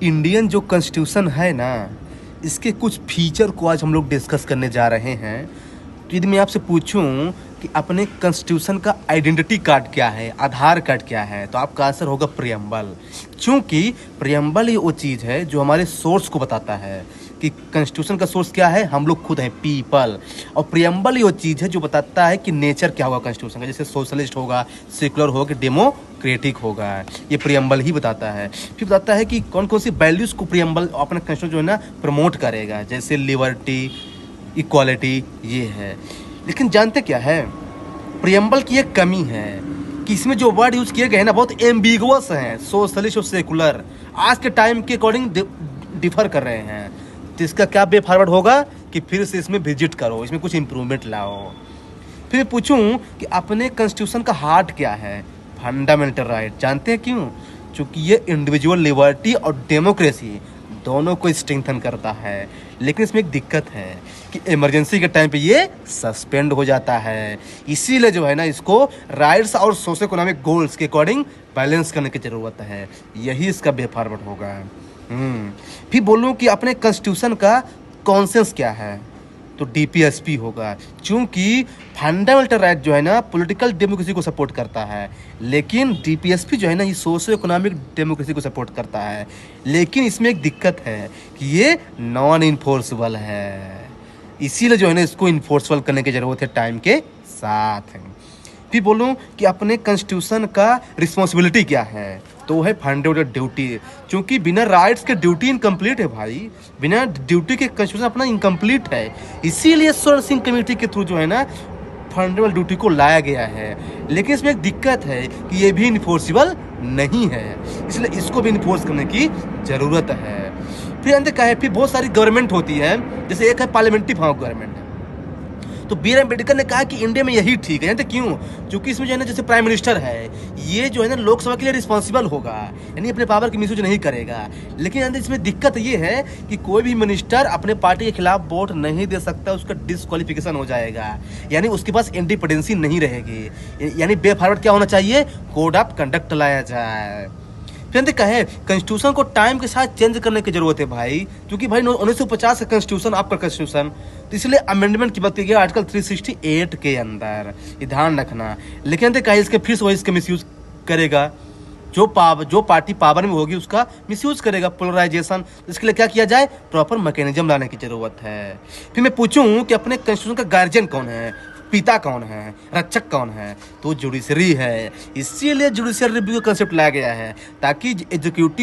Indian जो constitution है ना, इसके कुछ फीचर को आज हम लोग डिस्कस करने जा रहे हैं। तो यदि मैं आपसे पूछूं कि अपने कॉन्स्टिट्यूशन का आइडेंटिटी कार्ड क्या है, आधार कार्ड क्या है, तो आपका आंसर होगा प्रियम्बल। क्योंकि प्रियम्बल ही वो चीज़ है जो हमारे सोर्स को बताता है कि कॉन्स्टिट्यूशन का सोर्स क्या है, हम लोग खुद हैं, पीपल। और प्रियम्बल ही वो चीज़ है जो बताता है कि नेचर क्या होगा कॉन्स्टिट्यूशन का, जैसे सोशलिस्ट होगा, सेकुलर होगा कि डेमोक्रेटिक होगा। ये प्रियम्बल ही बताता है। फिर बताता है कि कौन कौन सी वैल्यूज़ को प्रियम्बल अपना कॉन्स्टिट्यूशन जो है ना प्रमोट करेगा, जैसे लिबर्टी, इक्वालिटी, ये है। लेकिन जानते क्या है, प्रियम्बल की एक कमी है कि इसमें जो वर्ड यूज़ किए गए हैं ना, बहुत एम्बिगुअस हैं। सोशलिस्ट और सेकुलर आज के टाइम के अकॉर्डिंग डिफर कर रहे हैं। तो इसका क्या वे फॉरवर्ड होगा कि फिर से इसमें विजिट करो, इसमें कुछ इम्प्रूवमेंट लाओ। फिर मैं पूछूं कि अपने कॉन्स्टिट्यूशन का हार्ट क्या है, फंडामेंटल राइट। जानते हैं क्यों? क्योंकि ये इंडिविजुअल लिबर्टी और डेमोक्रेसी दोनों को स्ट्रेंथन करता है। लेकिन इसमें एक दिक्कत है कि इमरजेंसी के टाइम पे ये सस्पेंड हो जाता है। इसीलिए जो है ना, इसको राइट्स और सोशो इकोनॉमिक गोल्स के अकॉर्डिंग बैलेंस करने की ज़रूरत है। यही इसका वे फॉरवर्ड होगा। फिर बोलूँ कि अपने कॉन्स्टिट्यूशन का कॉन्सेंस क्या है, तो डीपीएसपी होगा। क्योंकि फंडामेंटल राइट जो है ना पॉलिटिकल डेमोक्रेसी को सपोर्ट करता है, लेकिन डीपीएसपी जो है ना ये सोशो इकोनॉमिक डेमोक्रेसी को सपोर्ट करता है। लेकिन इसमें एक दिक्कत है कि ये नॉन इन्फोर्सेबल है। इसीलिए जो है ना इसको इन्फोर्सेबल करने की ज़रूरत है टाइम के साथ। फिर बोलूँ कि अपने कॉन्स्टिट्यूशन का रिस्पॉन्सिबिलिटी क्या है, तो है फंडामेंटल ड्यूटी। क्योंकि बिना राइट्स के ड्यूटी इनकम्प्लीट है भाई। बिना ड्यूटी के कॉन्स्टिट्यूशन अपना इनकम्प्लीट है। इसीलिए स्वर्ण सिंह कमेटी के थ्रू जो है ना फंडामेंटल ड्यूटी को लाया गया है। लेकिन इसमें एक दिक्कत है कि ये भी इन्फोर्सिबल नहीं है, इसलिए इसको भी इन्फोर्स करने की ज़रूरत है। फिर अंत क्या है, फिर बहुत सारी गवर्नमेंट होती है, जैसे एक है पार्लियामेंट्री फॉर्म ऑफ गवर्नमेंट। तो बी आर अम्बेडकर ने कहा कि इंडिया में यही ठीक है। जानते क्यों? क्योंकि इसमें जो है ना, जैसे प्राइम मिनिस्टर है, ये जो है ना लोकसभा के लिए रिस्पॉन्सिबल होगा, यानी अपने पावर की मिसयूज नहीं करेगा। लेकिन जानते इसमें दिक्कत ये है कि कोई भी मिनिस्टर अपने पार्टी के खिलाफ वोट नहीं दे सकता, उसका डिस्क्वालिफिकेशन हो जाएगा, यानी उसके पास इंडिपेंडेंसी नहीं रहेगी। यानी बे फॉरवर्ड क्या होना चाहिए, कोड ऑफ कंडक्ट लाया जाए। फिर कहे कॉन्स्टिट्यूशन को टाइम के साथ चेंज करने की जरूरत है भाई। क्योंकि भाई 1950 का कॉन्स्टिट्यूशन आपका कॉन्स्टिट्यूशन, तो इसलिए अमेंडमेंट की बात की गई आर्टिकल 368 के अंदर, ये ध्यान रखना। लेकिन कहे इसके फिर से वही इसका मिसयूज करेगा, जो पार्टी पावर में होगी उसका मिसयूज करेगा, पोलराइजेशन। इसके लिए क्या किया जाए, प्रॉपर मैकेनिज्म लाने की जरूरत है। फिर मैं पूछूं कि अपने कॉन्स्टिट्यूशन का गार्जियन कौन है, पिता कौन है, रक्षक कौन है, तो जुडिशरी है। इसीलिए जुडिशियल रिव्यू का कंसेप्ट लाया गया है, ताकि एग्जीक्यूटिव